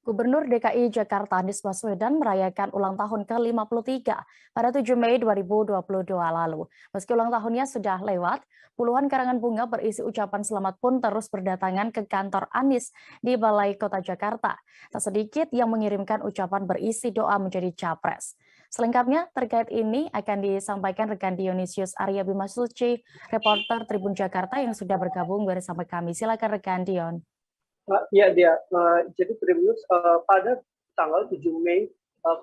Gubernur DKI Jakarta Anies Baswedan merayakan ulang tahun ke-53 pada 7 Mei 2022 lalu. Meski ulang tahunnya sudah lewat, puluhan karangan bunga berisi ucapan selamat pun terus berdatangan ke kantor Anies di Balai Kota Jakarta. Tak sedikit yang mengirimkan ucapan berisi doa menjadi capres. Selengkapnya terkait ini akan disampaikan rekan Dionysius Arya Bimasuci, reporter Tribun Jakarta yang sudah bergabung bersama kami. Silakan rekan Dion. Ya, jadi Tribunnews pada tanggal 7 Mei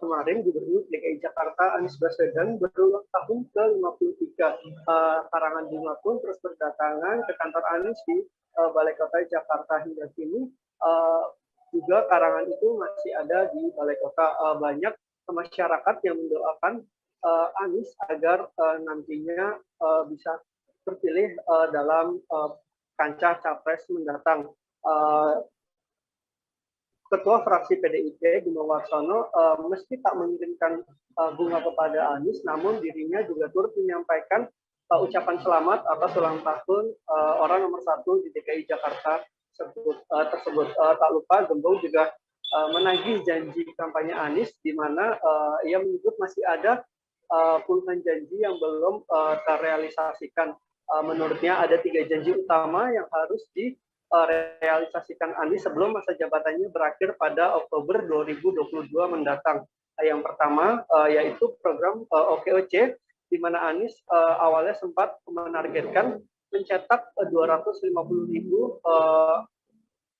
kemarin Gubernur DKI Jakarta Anies Baswedan berulang tahun ke-53. Karangan bunga pun terus berdatangan ke kantor Anies di Balai Kota Jakarta hingga kini. Juga karangan itu masih ada di Balai Kota. Banyak masyarakat yang mendoakan Anies agar nantinya bisa terpilih dalam kancah capres mendatang. Ketua fraksi PDIP Bima Warsono meski tak mengirimkan bunga kepada Anies, namun dirinya juga turut menyampaikan ucapan selamat atas ulang tahun orang nomor 1 di DKI Jakarta tersebut. Tak lupa Gembong juga menagih janji kampanye Anies, di mana ia menyebut masih ada puluhan janji yang belum terrealisasikan. Menurutnya ada 3 janji utama yang harus realisasikan Anies sebelum masa jabatannya berakhir pada Oktober 2022 mendatang. Yang pertama yaitu program OKOC, di mana Anies awalnya sempat menargetkan mencetak 250.000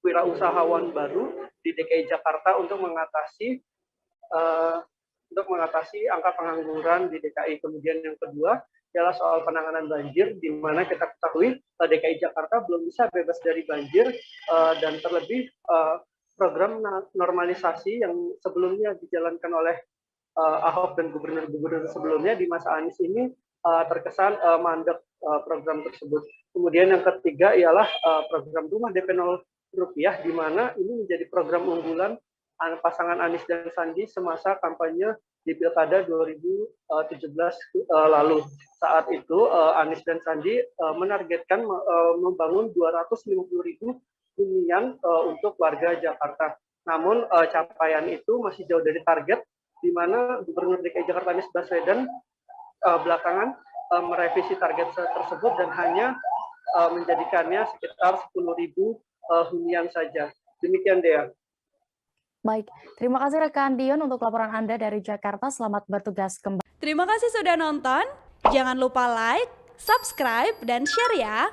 wirausahawan baru di DKI Jakarta untuk mengatasi angka pengangguran di DKI. Kemudian yang kedua adalah soal penanganan banjir, di mana kita ketahui DKI Jakarta belum bisa bebas dari banjir, dan terlebih program normalisasi yang sebelumnya dijalankan oleh Ahok dan gubernur-gubernur sebelumnya di masa Anies ini terkesan mandek program tersebut. Kemudian yang ketiga ialah program rumah DP 0 rupiah, di mana ini menjadi program unggulan pasangan Anies dan Sandi semasa kampanye di Pilkada 2017 lalu. Saat itu Anies dan Sandi menargetkan membangun 250.000 hunian untuk warga Jakarta. Namun capaian itu masih jauh dari target, di mana Gubernur DKI Jakarta Anies Baswedan belakangan merevisi target tersebut dan hanya menjadikannya sekitar 10.000 hunian saja. Demikian, Dea. Baik, terima kasih rekan Dion untuk laporan Anda dari Jakarta. Selamat bertugas kembali. Terima kasih sudah nonton. Jangan lupa like, subscribe, dan share ya.